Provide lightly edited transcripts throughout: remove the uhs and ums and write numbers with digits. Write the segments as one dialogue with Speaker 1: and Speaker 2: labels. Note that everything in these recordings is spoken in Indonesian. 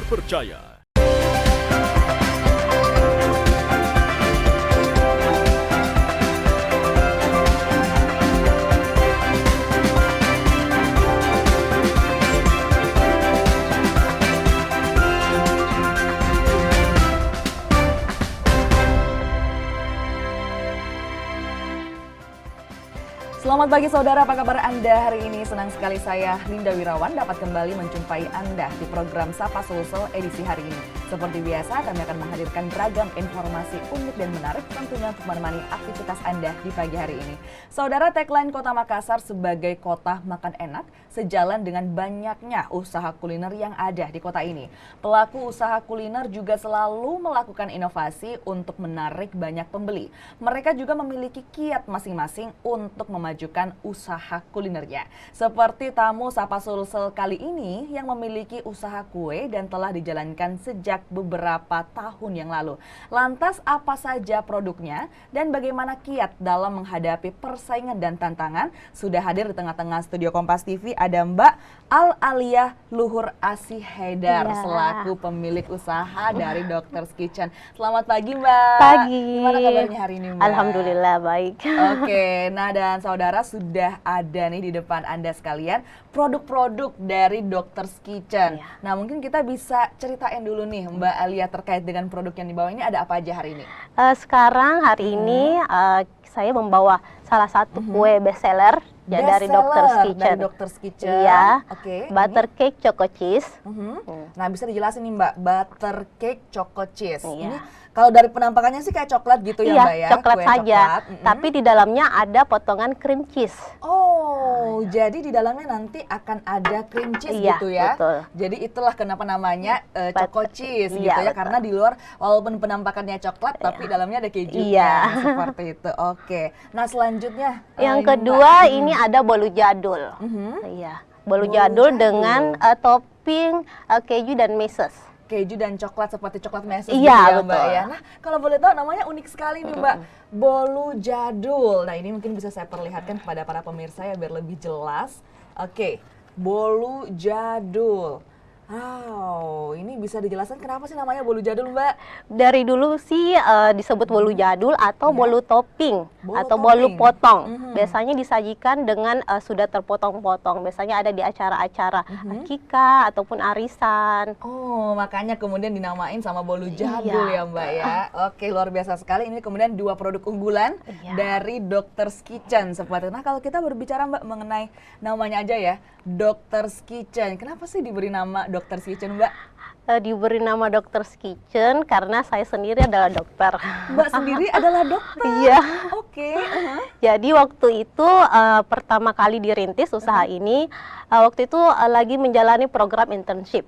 Speaker 1: terpercaya.
Speaker 2: Selamat pagi saudara, apa kabar Anda hari ini? Senang sekali saya, Linda Wirawan, dapat kembali menjumpai Anda di program Sapa Sulsel edisi hari ini. Seperti biasa, kami akan menghadirkan beragam informasi unik dan menarik tentunya untuk menemani aktivitas Anda di pagi hari ini. Saudara, tagline Kota Makassar sebagai kota makan enak sejalan dengan banyaknya usaha kuliner yang ada di kota ini. Pelaku usaha kuliner juga selalu melakukan inovasi untuk menarik banyak pembeli. Mereka juga memiliki kiat masing-masing untuk memajukan usaha kulinernya. Seperti tamu Sapa Sulsel kali ini yang memiliki usaha kue dan telah dijalankan sejak beberapa tahun yang lalu. Lantas apa saja produknya dan bagaimana kiat dalam menghadapi persaingan dan tantangan? Sudah hadir di tengah-tengah studio Kompas TV ada Mbak Al-Alia Luhur Asih Haidar selaku pemilik usaha dari Doctor's Kitchen. Selamat pagi Mbak.
Speaker 3: Pagi.
Speaker 2: Gimana kabarnya hari ini Mbak?
Speaker 3: Alhamdulillah baik.
Speaker 2: Oke, nah dan saudara sudah ada nih di depan Anda sekalian produk-produk dari Doctor's Kitchen. Nah mungkin kita bisa ceritain dulu nih Mbak Alia terkait dengan produk yang dibawa ini ada apa aja hari ini?
Speaker 3: Sekarang hari ini saya membawa salah satu kue bestseller dari Doctor's Kitchen.
Speaker 2: Dari Doctor's Kitchen.
Speaker 3: Iya.
Speaker 2: Oke.
Speaker 3: Butter cake choco cheese.
Speaker 2: Nah bisa dijelasin nih Mbak, butter cake choco cheese.
Speaker 3: Iya.
Speaker 2: Ini kalau dari penampakannya sih kayak coklat gitu ya Mbak ya?
Speaker 3: Coklat
Speaker 2: Kue
Speaker 3: saja.
Speaker 2: coklat.
Speaker 3: Tapi di dalamnya ada potongan cream cheese.
Speaker 2: Oh, jadi di dalamnya nanti akan ada cream cheese gitu ya?
Speaker 3: Betul.
Speaker 2: Jadi itulah kenapa namanya choco cheese gitu
Speaker 3: Iya,
Speaker 2: ya?
Speaker 3: betul.
Speaker 2: Karena di luar walaupun penampakannya coklat, tapi dalamnya ada kejunya.
Speaker 3: Iya.
Speaker 2: Seperti itu. Oke. Nah selanjutnya
Speaker 3: Yang
Speaker 2: ini,
Speaker 3: kedua
Speaker 2: Mbak.
Speaker 3: ini ada bolu jadul. Iya. Bolu jadul dengan topping keju dan meses.
Speaker 2: Keju dan coklat seperti coklat meses
Speaker 3: Iya,
Speaker 2: gitu ya Mbak
Speaker 3: betul.
Speaker 2: ya. Nah kalau boleh tahu namanya unik sekali nih Mbak, bolu jadul. Nah ini mungkin bisa saya perlihatkan kepada para pemirsa ya biar lebih jelas. Oke, bolu jadul. Wow, ini bisa dijelaskan kenapa sih namanya bolu jadul Mbak?
Speaker 3: Dari dulu sih disebut bolu jadul atau bolu topping
Speaker 2: Bolu
Speaker 3: atau bolu
Speaker 2: topping.
Speaker 3: potong. Biasanya disajikan dengan sudah terpotong-potong. Biasanya ada di acara-acara akikah ataupun arisan.
Speaker 2: Oh, makanya kemudian dinamain sama bolu jadul
Speaker 3: Iya.
Speaker 2: ya Mbak ya. Oke, luar biasa sekali. Ini kemudian dua produk unggulan
Speaker 3: Iya.
Speaker 2: dari Doctor's Kitchen seperti itu. Nah, kalau kita berbicara Mbak mengenai namanya aja ya, Doctor's Kitchen. Kenapa sih diberi nama Doctor's Kitchen Mbak?
Speaker 3: Diberi nama Doctor's Kitchen karena saya sendiri adalah dokter.
Speaker 2: Mbak sendiri adalah dokter.
Speaker 3: Iya.
Speaker 2: Oke.
Speaker 3: Jadi waktu itu pertama kali dirintis usaha ini, waktu itu lagi menjalani program internship.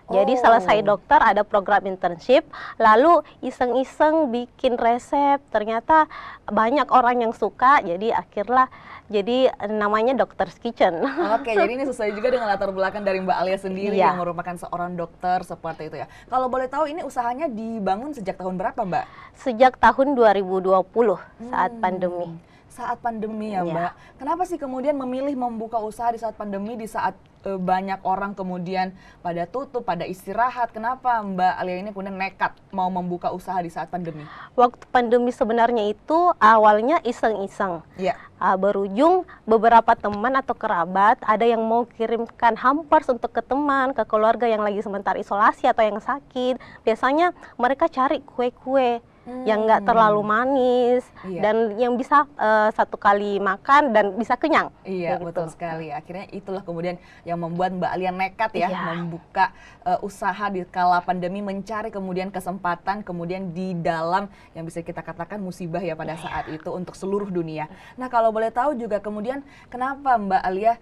Speaker 3: Jadi selesai dokter ada program internship, lalu iseng-iseng bikin resep, ternyata banyak orang yang suka, jadi akhirnya jadi namanya Doctor's Kitchen.
Speaker 2: Oke, jadi ini sesuai juga dengan latar belakang dari Mbak Alia sendiri
Speaker 3: Iya.
Speaker 2: yang merupakan seorang dokter seperti itu ya. Kalau boleh tahu ini usahanya dibangun sejak tahun berapa Mbak?
Speaker 3: Sejak tahun 2020 saat pandemi.
Speaker 2: Saat pandemi ya
Speaker 3: Iya.
Speaker 2: Mbak. Kenapa sih kemudian memilih membuka usaha di saat pandemi, di saat banyak orang kemudian pada tutup, pada istirahat? Kenapa Mbak Alia ini kemudian nekat mau membuka usaha di saat pandemi?
Speaker 3: Waktu pandemi sebenarnya itu awalnya iseng-iseng.
Speaker 2: Iya.
Speaker 3: Berujung beberapa teman atau kerabat ada yang mau kirimkan hampers untuk ke teman, ke keluarga yang lagi sementara isolasi atau yang sakit. Biasanya mereka cari kue-kue yang nggak terlalu manis dan yang bisa satu kali makan dan bisa kenyang.
Speaker 2: Iya,
Speaker 3: Kayak
Speaker 2: betul
Speaker 3: gitu.
Speaker 2: sekali. Akhirnya itulah kemudian yang membuat Mbak Alia nekat ya
Speaker 3: Iya.
Speaker 2: membuka usaha di kala pandemi, mencari kemudian kesempatan kemudian di dalam yang bisa kita katakan musibah ya pada saat itu untuk seluruh dunia. Nah, kalau boleh tahu juga kemudian kenapa Mbak Alia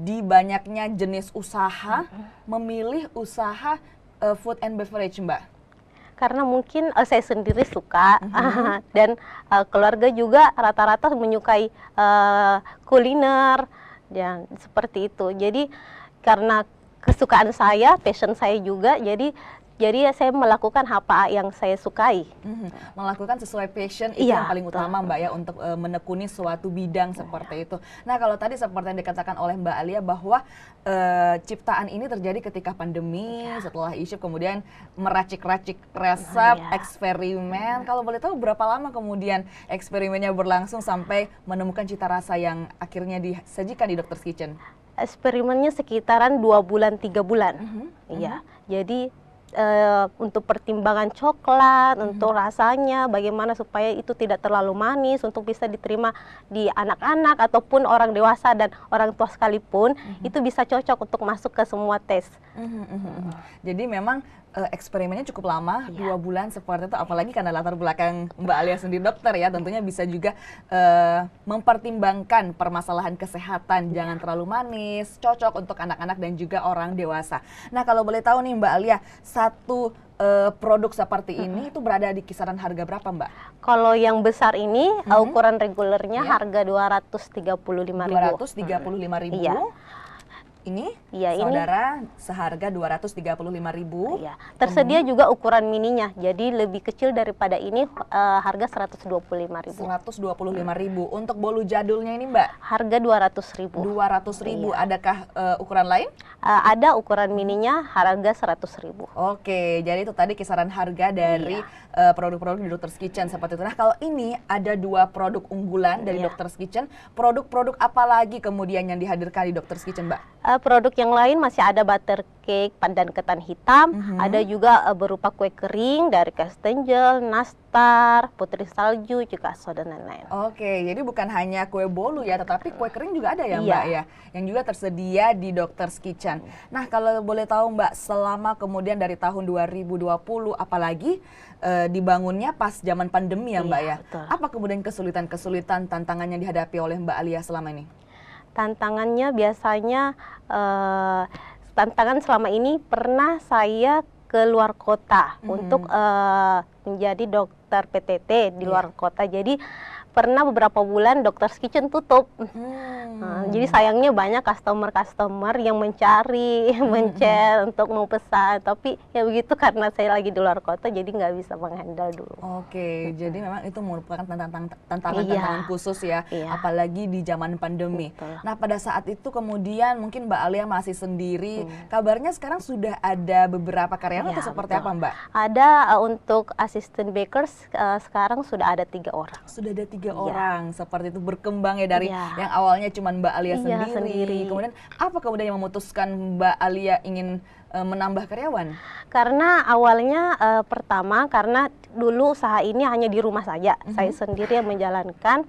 Speaker 2: di banyaknya jenis usaha memilih usaha food and beverage Mbak?
Speaker 3: Karena mungkin saya sendiri suka dan keluarga juga rata-rata menyukai kuliner dan seperti itu. Jadi karena kesukaan saya, passion saya juga, jadi Jadi ya saya melakukan apa yang saya sukai.
Speaker 2: Melakukan sesuai passion itu
Speaker 3: Iya,
Speaker 2: yang paling
Speaker 3: betul.
Speaker 2: utama Mbak ya, untuk menekuni suatu bidang seperti itu. Nah kalau tadi seperti yang dikatakan oleh Mbak Alia bahwa ciptaan ini terjadi ketika pandemi, setelah isyuk kemudian meracik-racik resep,
Speaker 3: Iya.
Speaker 2: eksperimen. Kalau boleh tahu berapa lama kemudian eksperimennya berlangsung sampai menemukan cita rasa yang akhirnya disajikan di Dokter's Kitchen?
Speaker 3: Eksperimennya sekitaran 2 bulan 3 bulan. Iya. Jadi untuk pertimbangan coklat, untuk rasanya, bagaimana supaya itu tidak terlalu manis, untuk bisa diterima di anak-anak ataupun orang dewasa dan orang tua sekalipun, itu bisa cocok untuk masuk ke semua tes.
Speaker 2: Jadi memang eksperimennya cukup lama, 2 bulan seperti itu, apalagi karena latar belakang Mbak Alia sendiri dokter ya, tentunya bisa juga mempertimbangkan permasalahan kesehatan, jangan terlalu manis, cocok untuk anak-anak dan juga orang dewasa. Nah kalau boleh tahu nih Mbak Alia, satu produk seperti ini itu berada di kisaran harga berapa Mbak?
Speaker 3: Kalau yang besar ini ukuran regulernya
Speaker 2: Iya.
Speaker 3: harga 235.000.
Speaker 2: 235.000.
Speaker 3: Iya.
Speaker 2: Ini
Speaker 3: Iya, ini.
Speaker 2: saudara seharga 235.000.
Speaker 3: Iya. Tersedia juga ukuran mininya, jadi lebih kecil daripada ini, harga 125.000.
Speaker 2: 125.000. Untuk bolu jadulnya ini Mbak,
Speaker 3: Harga 200.000.
Speaker 2: 200.000.
Speaker 3: Iya.
Speaker 2: Adakah ukuran lain?
Speaker 3: Ada ukuran mininya harga 100.000.
Speaker 2: Oke, jadi itu tadi kisaran harga dari produk-produk di Dokter's Kitchen seperti itu. Nah, kalau ini ada 2 produk unggulan dari
Speaker 3: Iya.
Speaker 2: Dokter's Kitchen, produk-produk apa lagi kemudian yang dihadirkan di Dokter's Kitchen, Mbak?
Speaker 3: Produk yang lain masih ada butter cake pandan ketan hitam, ada juga berupa kue kering dari Kastengel, nastar, putri salju, juga soda dan lain-lain.
Speaker 2: Oke, jadi bukan hanya kue bolu ya, tetapi kue kering juga ada ya
Speaker 3: Iya.
Speaker 2: Mbak ya, yang juga tersedia di Dokter's Kitchen. Nah, kalau boleh tahu Mbak, selama kemudian dari tahun 2020, apalagi dibangunnya pas zaman pandemi ya Mbak
Speaker 3: Iya,
Speaker 2: ya,
Speaker 3: betul.
Speaker 2: apa kemudian kesulitan-kesulitan, tantangan yang dihadapi oleh Mbak Alia selama ini?
Speaker 3: Tantangannya biasanya, tantangan selama ini pernah saya ke luar kota untuk menjadi dokter PTT di luar kota. Jadi pernah beberapa bulan Dokter's Kitchen tutup. Jadi sayangnya banyak customer yang mencari, mencet untuk mau pesan. Tapi ya begitu, karena saya lagi di luar kota jadi nggak bisa menghandle dulu.
Speaker 2: Oke, jadi memang itu merupakan tantangan-tantangan khusus ya,
Speaker 3: Iya.
Speaker 2: apalagi di zaman pandemi.
Speaker 3: Betul.
Speaker 2: Nah, pada saat itu kemudian mungkin Mbak Alia masih sendiri, kabarnya sekarang sudah ada beberapa karyawan
Speaker 3: Iya,
Speaker 2: atau seperti
Speaker 3: betul.
Speaker 2: apa Mbak?
Speaker 3: Ada untuk assistant bakers, sekarang sudah ada 3 orang.
Speaker 2: Sudah ada 3 orang, seperti itu berkembang ya dari
Speaker 3: Iya.
Speaker 2: yang awalnya cuma Mbak Alia
Speaker 3: Iya,
Speaker 2: sendiri.
Speaker 3: sendiri.
Speaker 2: Kemudian apa kemudian yang memutuskan Mbak Alia ingin menambah karyawan?
Speaker 3: Karena awalnya pertama karena dulu usaha ini hanya di rumah saja, saya sendiri yang menjalankan.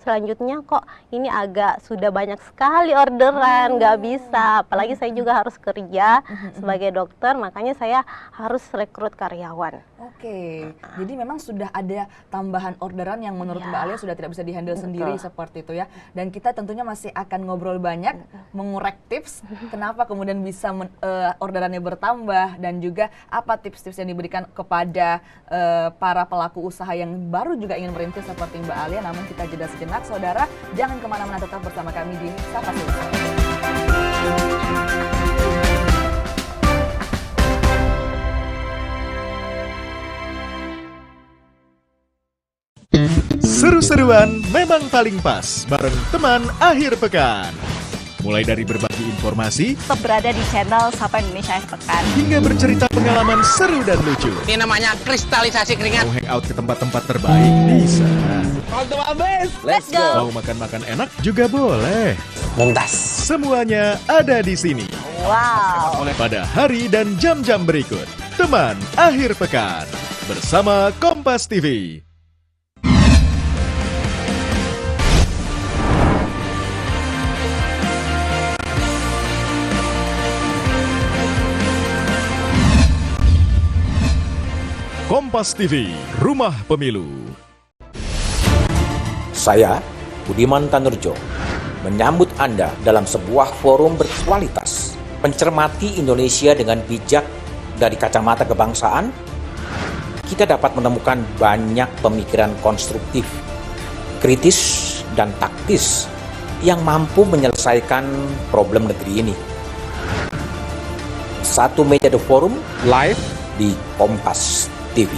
Speaker 3: Selanjutnya kok ini agak sudah banyak sekali orderan, nggak bisa. Apalagi saya juga harus kerja sebagai dokter, makanya saya harus rekrut karyawan.
Speaker 2: Oke, jadi memang sudah ada tambahan orderan yang menurut
Speaker 3: Iya.
Speaker 2: Mbak Alia sudah tidak bisa dihandle
Speaker 3: Betul.
Speaker 2: sendiri seperti itu ya. Dan kita tentunya masih akan ngobrol banyak, mengurek tips kenapa kemudian bisa orderannya bertambah, dan juga apa tips-tips yang diberikan kepada para pelaku usaha yang baru juga ingin merintis seperti Mbak Alia. Namun kita jeda sejenak, saudara. Jangan kemana-mana, tetap bersama kami di Sapa Solusi.
Speaker 1: Seru-seruan memang paling pas bareng teman akhir pekan. Mulai dari berbagi informasi
Speaker 4: Tetap berada di channel Sapa Indonesia Akhir Pekan.
Speaker 1: hingga bercerita pengalaman seru dan lucu.
Speaker 5: Ini namanya kristalisasi keringat.
Speaker 1: Mau hangout ke tempat-tempat terbaik bisa.
Speaker 4: Let's go!
Speaker 1: Mau makan-makan enak juga boleh.
Speaker 5: Mumtaz.
Speaker 1: Semuanya ada di sini.
Speaker 4: Wow!
Speaker 1: Pada hari dan jam-jam berikut. Teman akhir pekan bersama Kompas TV. Kompas TV, Rumah Pemilu.
Speaker 6: Saya, Budiman Tanurjo, menyambut Anda dalam sebuah forum berkualitas, mencermati Indonesia dengan bijak dari kacamata kebangsaan. Kita dapat menemukan banyak pemikiran konstruktif, kritis, dan taktis yang mampu menyelesaikan problem negeri ini. Satu meja The Forum live di Kompas TV.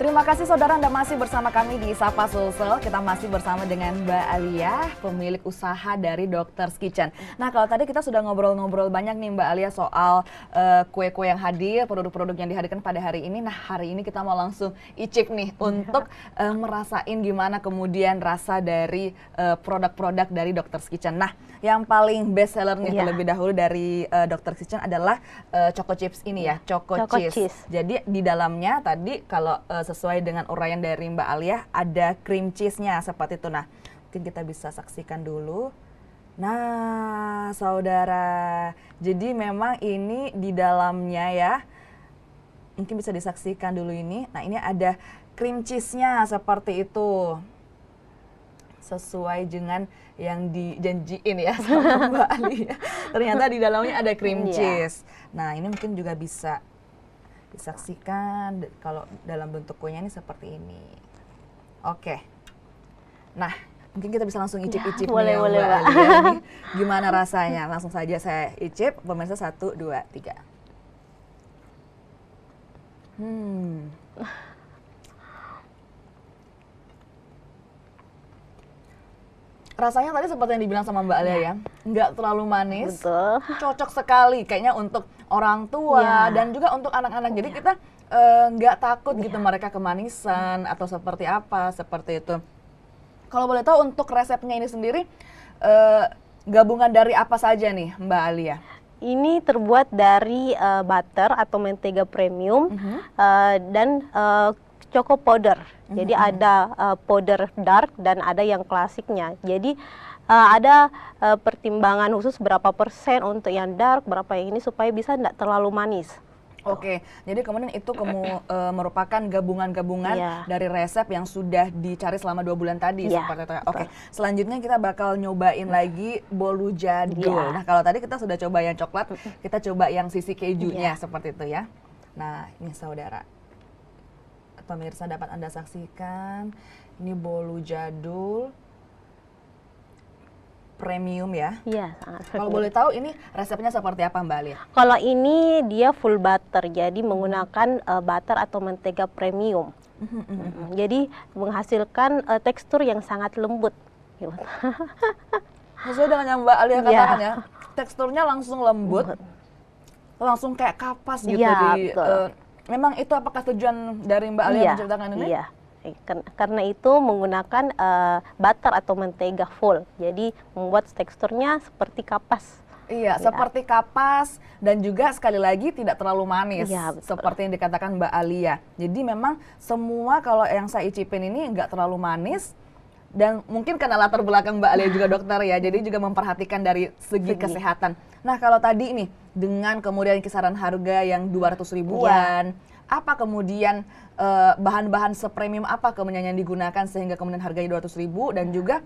Speaker 2: Terima kasih saudara, Anda masih bersama kami di Sapa Sulsel. Kita masih bersama dengan Mbak Alia, pemilik usaha dari Dokter's Kitchen. Nah, kalau tadi kita sudah ngobrol-ngobrol banyak nih Mbak Alia soal kue-kue yang hadir, produk-produk yang dihadirkan pada hari ini. Nah, hari ini kita mau langsung icip nih untuk merasain gimana kemudian rasa dari produk-produk dari Dokter's Kitchen. Nah, yang paling best seller nih terlebih dahulu dari Dokter's Kitchen adalah Choco Chips ini ya, Choco Cheese. Jadi di dalamnya tadi kalau sesuai dengan uraian dari Mbak Alia ada cream cheese-nya seperti itu. Nah, mungkin kita bisa saksikan dulu. Nah, saudara, jadi memang ini di dalamnya ya, mungkin bisa disaksikan dulu ini. Nah, ini ada cream cheese-nya seperti itu. Sesuai dengan yang dijanjiin ya sama Mbak Alia. Ternyata di dalamnya ada cream cheese. Nah, ini mungkin juga bisa disaksikan kalau dalam bentuk kuenya ini seperti ini. Oke. Nah, mungkin kita bisa langsung icip-icip nih ya, Mbak Alia ini. Gimana rasanya? Langsung saja saya icip. Pemirsa 1, 2, 3. Rasanya tadi seperti yang dibilang sama Mbak Alia ya, nggak terlalu manis,
Speaker 3: Betul.
Speaker 2: cocok sekali kayaknya untuk orang tua dan juga untuk anak-anak. Jadi kita nggak takut gitu mereka kemanisan atau seperti apa, seperti itu. Kalau boleh tahu untuk resepnya ini sendiri, gabungan dari apa saja nih Mbak Alia?
Speaker 3: Ini terbuat dari butter atau mentega premium dan choco powder. Jadi ada powder dark dan ada yang klasiknya. Jadi ada pertimbangan khusus berapa persen untuk yang dark, berapa yang ini supaya bisa tidak terlalu manis.
Speaker 2: Oke, jadi kemudian itu merupakan gabungan-gabungan dari resep yang sudah dicari selama 2 bulan tadi seperti itu. Oke, selanjutnya kita bakal nyobain lagi bolu jadul. Nah, kalau tadi kita sudah coba yang coklat, kita coba yang sisi kejunya seperti itu ya. Nah, ini saudara, pemirsa dapat Anda saksikan, ini bolu jadul premium ya.
Speaker 3: Iya, sangat.
Speaker 2: Kalau boleh tahu ini resepnya seperti apa Mbak Alia?
Speaker 3: Kalau ini dia full butter, jadi menggunakan butter atau mentega premium. Jadi menghasilkan tekstur yang sangat lembut.
Speaker 2: Sesuai dengan yang Mbak Alia katakan ya, teksturnya langsung lembut, langsung kayak kapas gitu. Memang itu apakah tujuan dari Mbak Alia menciptakan ini? Iya.
Speaker 3: Karena itu menggunakan butter atau mentega full, jadi membuat teksturnya seperti kapas.
Speaker 2: Iya, seperti kapas dan juga sekali lagi tidak terlalu manis, seperti yang dikatakan Mbak Alia. Jadi memang semua kalau yang saya icipin ini nggak terlalu manis, dan mungkin karena latar belakang Mbak Alia juga dokter ya, jadi juga memperhatikan dari segi kesehatan. Nah, kalau tadi ini dengan kemudian kisaran harga yang 200 ribuan, apa kemudian bahan-bahan sepremium apa kemudian yang digunakan sehingga kemudian harganya 200 ribu dan juga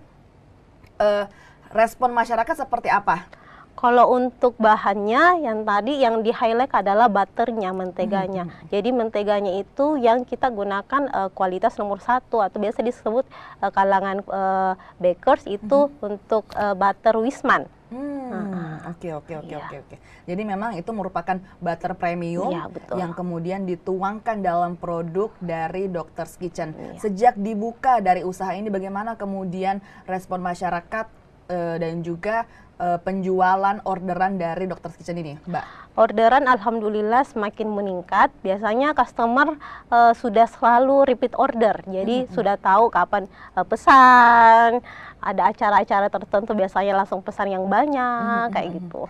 Speaker 2: respon masyarakat seperti apa?
Speaker 3: Kalau untuk bahannya yang tadi yang di highlight adalah butternya, menteganya. Jadi menteganya itu yang kita gunakan kualitas nomor 1 atau biasa disebut kalangan bakers itu untuk butter Wisman.
Speaker 2: Oke. Jadi memang itu merupakan butter premium yang kemudian dituangkan dalam produk dari Dokter's Kitchen. Sejak dibuka dari usaha ini, bagaimana kemudian respon masyarakat dan juga penjualan orderan dari Dokter's Kitchen ini, Mbak?
Speaker 3: Orderan alhamdulillah semakin meningkat. Biasanya customer sudah selalu repeat order. Jadi sudah tahu kapan pesan. Ada acara-acara tertentu biasanya langsung pesan yang banyak kayak gitu.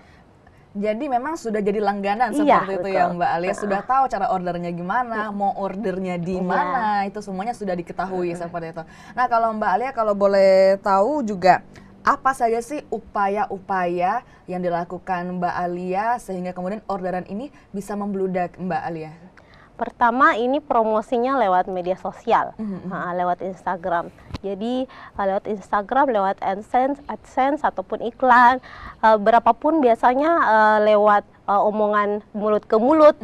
Speaker 2: Jadi memang sudah jadi langganan seperti itu ya Mbak Alia. Sudah tahu cara ordernya gimana, mau ordernya di mana, itu semuanya sudah diketahui seperti itu. Nah, kalau Mbak Alia kalau boleh tahu juga, apa saja sih upaya-upaya yang dilakukan Mbak Alia sehingga kemudian orderan ini bisa membludak Mbak Alia?
Speaker 3: Pertama ini promosinya lewat media sosial, lewat Instagram. Jadi lewat Instagram, lewat AdSense ataupun iklan, berapapun biasanya lewat omongan mulut ke mulut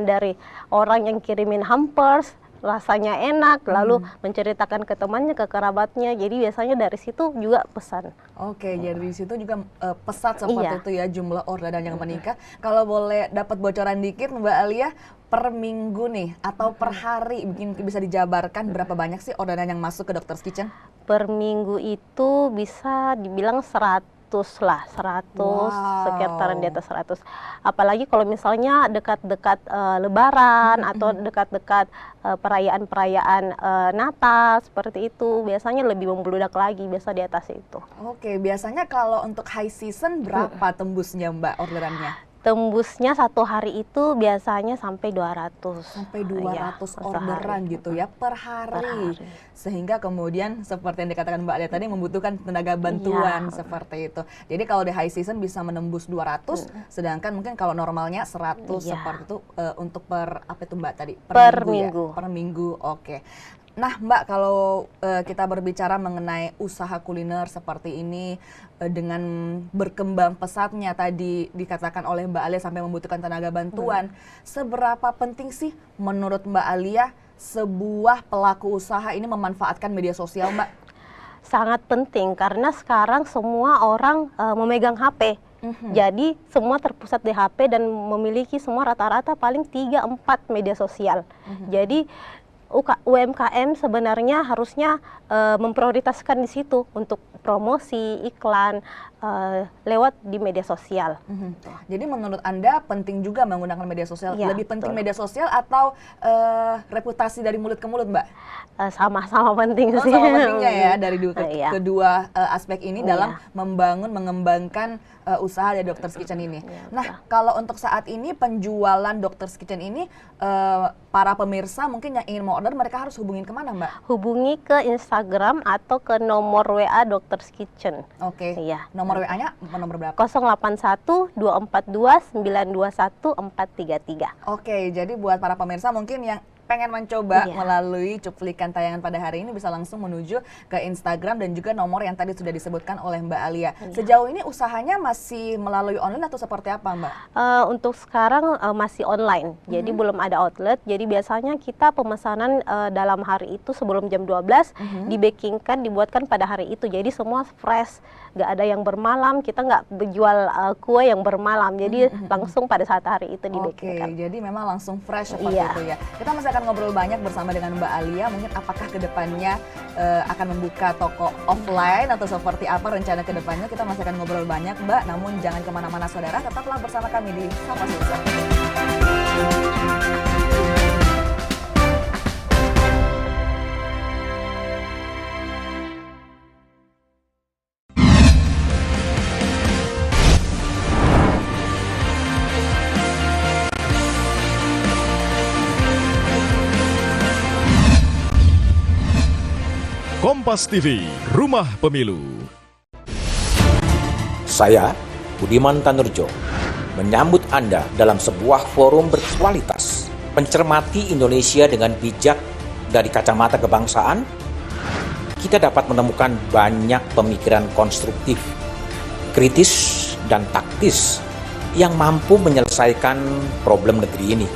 Speaker 3: dari orang yang kirimin hampers. rasanya enak, lalu menceritakan ke temannya, ke kerabatnya. Jadi biasanya dari situ juga pesan.
Speaker 2: Oke, jadi di situ juga pesat seperti
Speaker 3: Iya.
Speaker 2: itu ya jumlah orderan yang meningkat. Kalau boleh dapat bocoran dikit Mbak Alia, per minggu nih atau per hari mungkin bisa dijabarkan berapa banyak sih orderan yang masuk ke Dokter's Kitchen?
Speaker 3: Per minggu itu bisa dibilang 100 lah, 100,
Speaker 2: Wow.
Speaker 3: sekitaran di atas 100. Apalagi kalau misalnya dekat-dekat Lebaran atau dekat-dekat perayaan-perayaan Natal seperti itu, biasanya lebih membludak lagi, biasa di atas itu.
Speaker 2: Oke, biasanya kalau untuk high season berapa tembusnya Mbak orderannya?
Speaker 3: Tembusnya satu hari itu biasanya sampai 200.
Speaker 2: Sampai
Speaker 3: Iya,
Speaker 2: 200
Speaker 3: sehari.
Speaker 2: orderan gitu ya per hari. Sehingga kemudian seperti yang dikatakan Mbak Alia tadi membutuhkan tenaga bantuan seperti itu. Jadi kalau di high season bisa menembus 200, sedangkan mungkin kalau normalnya 100
Speaker 3: Iya.
Speaker 2: seperti itu untuk per apa itu Mbak tadi?
Speaker 3: Per
Speaker 2: ya?
Speaker 3: minggu.
Speaker 2: Per minggu. Oke. Nah Mbak, kalau kita berbicara mengenai usaha kuliner seperti ini dengan berkembang pesatnya tadi dikatakan oleh Mbak Alia sampai membutuhkan tenaga bantuan, seberapa penting sih menurut Mbak Alia sebuah pelaku usaha ini memanfaatkan media sosial Mbak?
Speaker 3: Sangat penting karena sekarang semua orang memegang HP. Jadi semua terpusat di HP dan memiliki semua rata-rata paling 3-4 media sosial. Jadi UMKM sebenarnya harusnya memprioritaskan di situ untuk promosi, iklan lewat di media sosial.
Speaker 2: Jadi menurut Anda penting juga menggunakan media sosial?
Speaker 3: Iya,
Speaker 2: Lebih penting
Speaker 3: betul.
Speaker 2: media sosial atau reputasi dari mulut ke mulut Mbak?
Speaker 3: Sama-sama penting
Speaker 2: Oh,
Speaker 3: sih.
Speaker 2: sama pentingnya ya dari
Speaker 3: Iya.
Speaker 2: kedua aspek ini
Speaker 3: Iya.
Speaker 2: dalam membangun, mengembangkan usaha dari Dokter's Kitchen ini.
Speaker 3: Iya,
Speaker 2: Nah, kalau untuk saat ini penjualan Dokter's Kitchen ini, para pemirsa mungkin yang ingin mau order mereka harus hubungin kemana Mbak?
Speaker 3: Hubungi ke Instagram atau ke nomor WA Dokter's Kitchen.
Speaker 2: Oke,
Speaker 3: Iya.
Speaker 2: nomor WA-nya nomor berapa?
Speaker 3: 081 242 921 433.
Speaker 2: Oke, jadi buat para pemirsa mungkin yang pengen mencoba
Speaker 3: Iya.
Speaker 2: melalui cuplikan tayangan pada hari ini bisa langsung menuju ke Instagram dan juga nomor yang tadi sudah disebutkan oleh Mbak Alia. Sejauh ini usahanya masih melalui online atau seperti apa Mbak?
Speaker 3: Untuk sekarang masih online, jadi belum ada outlet. Jadi biasanya kita pemesanan dalam hari itu sebelum jam 12 di-backingkan, dibuatkan pada hari itu. Jadi semua fresh, nggak ada yang bermalam. Kita nggak berjual kue yang bermalam. Jadi langsung pada saat hari itu
Speaker 2: Oke,
Speaker 3: di-backingkan.
Speaker 2: jadi memang langsung fresh seperti
Speaker 3: Iya.
Speaker 2: itu ya. Kita masih akan ngobrol banyak bersama dengan Mbak Alia. Mungkin apakah kedepannya akan membuka toko offline atau seperti apa rencana kedepannya? Kita masih akan ngobrol banyak Mbak. Namun jangan kemana-mana saudara, tetaplah bersama kami di Sapa Sulsel.
Speaker 1: Kompas TV, Rumah Pemilu.
Speaker 6: Saya, Budiman Tanurjo, menyambut Anda dalam sebuah forum berkualitas, mencermati Indonesia dengan bijak dari kacamata kebangsaan. Kita dapat menemukan banyak pemikiran konstruktif, kritis, dan taktis yang mampu menyelesaikan problem negeri ini.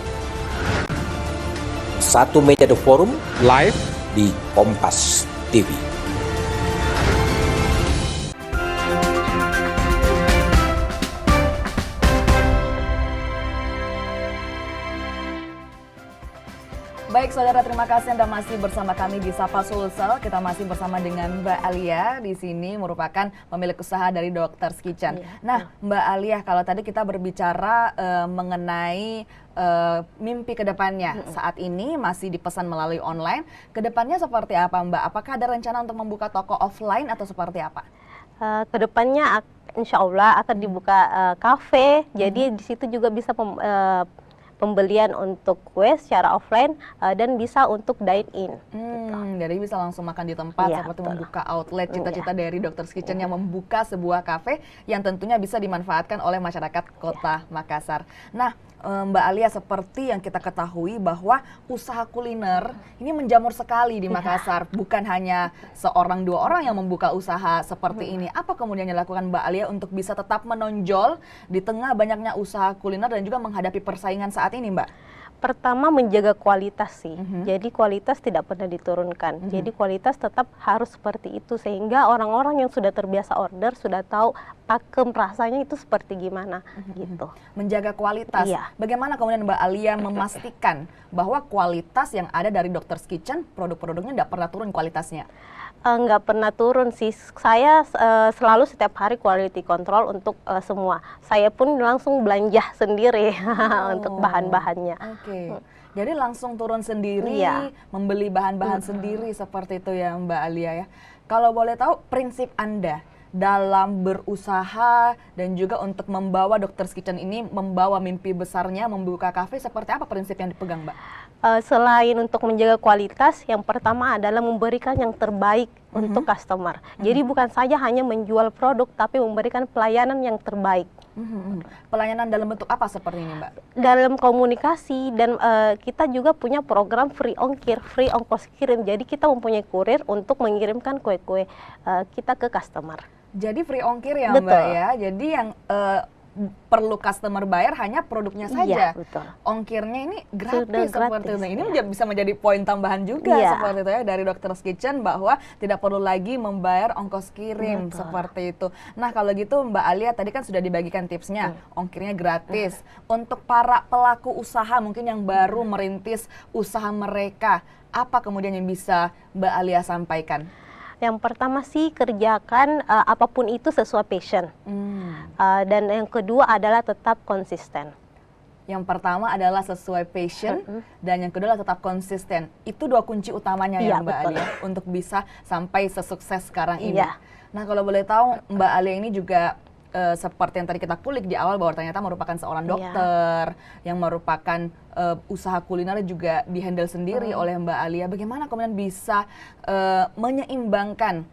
Speaker 6: Satu meja The Forum live di Kompas TV.
Speaker 2: Baik saudara, terima kasih Anda masih bersama kami di Sapa Sulsel. Kita masih bersama dengan Mbak Alia di sini merupakan pemilik usaha dari Dokter's Kitchen.
Speaker 3: Iya.
Speaker 2: Nah, Mbak Alia, kalau tadi kita berbicara mengenai mimpi kedepannya, saat ini masih dipesan melalui online. Kedepannya seperti apa Mbak? Apakah ada rencana untuk membuka toko offline atau seperti apa?
Speaker 3: Kedepannya insya Allah akan dibuka kafe. Jadi di situ juga bisa pembelian untuk kue secara offline dan bisa untuk dine in.
Speaker 2: Jadi bisa langsung makan di tempat
Speaker 3: Iya,
Speaker 2: seperti
Speaker 3: betul.
Speaker 2: membuka outlet. Cita-cita dari Dokter's Kitchen yang membuka sebuah kafe yang tentunya bisa dimanfaatkan oleh masyarakat Kota Makassar. Nah, Mbak Alia, seperti yang kita ketahui bahwa usaha kuliner ini menjamur sekali di Makassar. Bukan hanya seorang dua orang yang membuka usaha seperti ini. Apa kemudian yang dilakukan Mbak Alia untuk bisa tetap menonjol di tengah banyaknya usaha kuliner dan juga menghadapi persaingan saat ini Mbak?
Speaker 3: Pertama menjaga kualitas sih. Jadi kualitas tidak pernah diturunkan. Jadi kualitas tetap harus seperti itu sehingga orang-orang yang sudah terbiasa order sudah tahu pakem rasanya itu seperti gimana gitu.
Speaker 2: Menjaga kualitas.
Speaker 3: Iya.
Speaker 2: Bagaimana kemudian Mbak Alia memastikan bahwa kualitas yang ada dari Doctor's Kitchen, produk-produknya tidak pernah turun kualitasnya?
Speaker 3: Nggak pernah turun sih. Saya selalu setiap hari quality control untuk semua. Saya pun langsung belanja sendiri untuk bahan-bahannya.
Speaker 2: Oke. Jadi langsung turun sendiri,
Speaker 3: Iya.
Speaker 2: membeli bahan-bahan sendiri seperti itu ya Mbak Alia ya. Kalau boleh tahu prinsip Anda dalam berusaha dan juga untuk membawa Doctor's Kitchen ini membawa mimpi besarnya membuka kafe, seperti apa prinsip yang dipegang Mbak?
Speaker 3: Selain untuk menjaga kualitas, yang pertama adalah memberikan yang terbaik untuk customer. Jadi bukan saja hanya menjual produk, tapi memberikan pelayanan yang terbaik.
Speaker 2: Pelayanan dalam bentuk apa seperti ini Mbak?
Speaker 3: Dalam komunikasi dan kita juga punya program free ongkir, free ongkos kirim. Jadi kita mempunyai kurir untuk mengirimkan kue-kue kita ke customer.
Speaker 2: Jadi free ongkir ya
Speaker 3: Betul.
Speaker 2: Mbak ya. Jadi yang perlu customer bayar hanya produknya saja.
Speaker 3: Iya, betul.
Speaker 2: Ongkirnya ini
Speaker 3: Sudah
Speaker 2: gratis seperti
Speaker 3: gratis,
Speaker 2: itu. Ini
Speaker 3: ya.
Speaker 2: bisa menjadi poin tambahan juga
Speaker 3: Iya.
Speaker 2: seperti itu ya dari Doctor's Kitchen, bahwa tidak perlu lagi membayar ongkos kirim
Speaker 3: Betul.
Speaker 2: seperti itu. Nah, kalau gitu Mbak Alia tadi kan sudah dibagikan tipsnya, ongkirnya gratis. Untuk para pelaku usaha mungkin yang baru merintis usaha mereka, apa kemudian yang bisa Mbak Alia sampaikan?
Speaker 3: Yang pertama sih kerjakan apapun itu sesuai passion. Dan yang kedua adalah tetap konsisten.
Speaker 2: Yang pertama adalah sesuai passion, dan yang kedua adalah tetap konsisten. Itu dua kunci utamanya ya
Speaker 3: Iya,
Speaker 2: Mbak
Speaker 3: betul.
Speaker 2: Alia untuk bisa sampai sesukses sekarang ini.
Speaker 3: Iya.
Speaker 2: Nah, kalau boleh tahu Mbak Alia ini juga seperti yang tadi kita kulik di awal bahwa ternyata merupakan seorang
Speaker 3: Iya.
Speaker 2: dokter yang merupakan usaha kuliner juga dihandle sendiri oleh Mbak Alia. Bagaimana kemudian bisa menyeimbangkan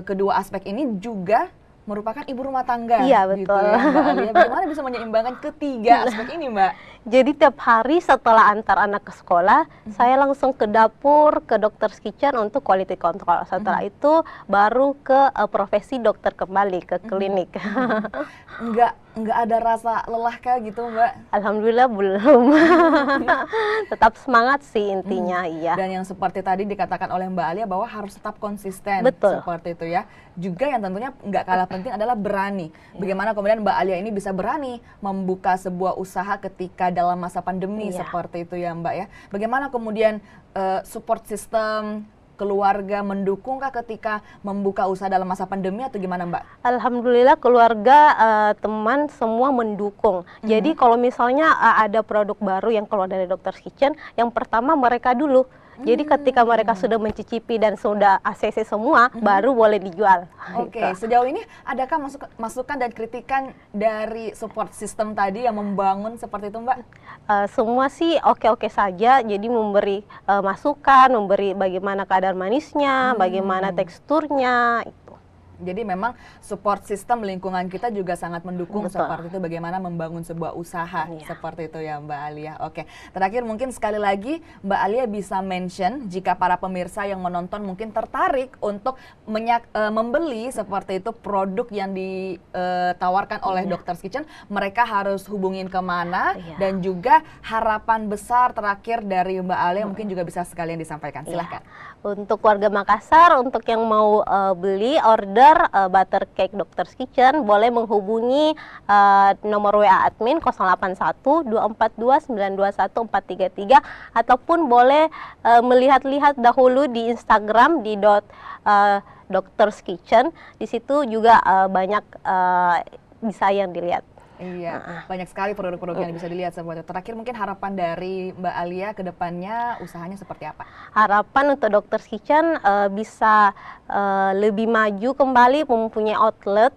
Speaker 2: kedua aspek ini, juga merupakan ibu rumah tangga?
Speaker 3: Iya,
Speaker 2: gitu
Speaker 3: betul.
Speaker 2: ya, Mbak Alia. Bagaimana bisa menyeimbangkan ketiga aspek ini Mbak?
Speaker 3: Jadi tiap hari setelah antar anak ke sekolah, saya langsung ke dapur, ke Doctor's Kitchen untuk quality control. Setelah itu baru ke profesi dokter kembali, ke klinik.
Speaker 2: Nggak ada rasa lelah kah gitu Mbak?
Speaker 3: Alhamdulillah belum. Tetap semangat sih intinya, iya.
Speaker 2: Dan yang seperti tadi dikatakan oleh Mbak Alia bahwa harus tetap konsisten.
Speaker 3: Betul.
Speaker 2: Seperti itu ya. Juga yang tentunya nggak kalah penting adalah berani. Bagaimana kemudian Mbak Alia ini bisa berani membuka sebuah usaha ketika dalam masa pandemi,
Speaker 3: Iya.
Speaker 2: seperti itu ya Mbak ya. Bagaimana kemudian support system keluarga mendukungkah ketika membuka usaha dalam masa pandemi atau gimana Mbak?
Speaker 3: Alhamdulillah keluarga, teman semua mendukung. Jadi kalau misalnya ada produk baru yang keluar dari Doctor's Kitchen, yang pertama mereka dulu. Jadi ketika mereka sudah mencicipi dan sudah ACC semua, baru boleh dijual.
Speaker 2: Oke,
Speaker 3: Gitu.
Speaker 2: sejauh ini adakah masukan dan kritikan dari support system tadi yang membangun seperti itu Mbak?
Speaker 3: Semua sih oke-oke saja, jadi memberi masukan, memberi bagaimana kadar manisnya, bagaimana teksturnya, itu.
Speaker 2: Jadi memang support system lingkungan kita juga sangat mendukung.
Speaker 3: Betul.
Speaker 2: Seperti itu bagaimana membangun sebuah usaha.
Speaker 3: Iya.
Speaker 2: Seperti itu ya Mbak Alia. Oke, terakhir mungkin sekali lagi Mbak Alia bisa mention jika para pemirsa yang menonton mungkin tertarik untuk membeli seperti itu produk yang ditawarkan oleh Doctor's Kitchen, mereka harus hubungin kemana,
Speaker 3: Iya.
Speaker 2: dan juga harapan besar terakhir dari Mbak Alia mungkin juga bisa sekalian disampaikan. Silahkan.
Speaker 3: Untuk warga Makassar, untuk yang mau beli order butter cake Doctor's Kitchen, boleh menghubungi nomor WA admin 081 242 921 433, ataupun boleh melihat-lihat dahulu di Instagram di Doctor's Kitchen. Di situ juga banyak bisa yang dilihat.
Speaker 2: Iya, banyak sekali produk-produk yang bisa dilihat seperti itu. Terakhir mungkin harapan dari Mbak Alia ke depannya usahanya seperti apa?
Speaker 3: Harapan untuk Doctor's Kitchen bisa lebih maju kembali, mempunyai outlet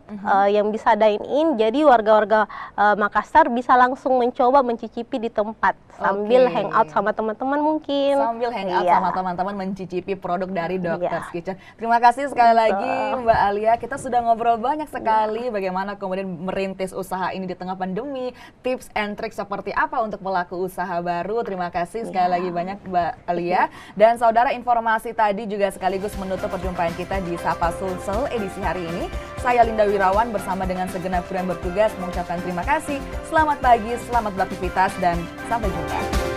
Speaker 3: yang bisa dine in. Jadi warga-warga Makassar bisa langsung mencoba mencicipi di tempat sambil
Speaker 2: Oke.
Speaker 3: hangout sama teman-teman mungkin.
Speaker 2: Sambil hangout
Speaker 3: Iya.
Speaker 2: sama teman-teman mencicipi produk dari Doctor's
Speaker 3: Iya.
Speaker 2: Kitchen. Terima kasih sekali
Speaker 3: Betul.
Speaker 2: lagi Mbak Alia. Kita sudah ngobrol banyak sekali bagaimana kemudian merintis usaha ini di tengah pandemi, tips and trik seperti apa untuk pelaku usaha baru. Terima kasih sekali lagi banyak Mbak Alia. Dan saudara, informasi tadi juga sekaligus menutup perjumpaan kita di Sapa Sulsel edisi hari ini. Saya Linda Wirawan bersama dengan segenap kru yang bertugas mengucapkan terima kasih. Selamat pagi, selamat beraktivitas, dan sampai jumpa.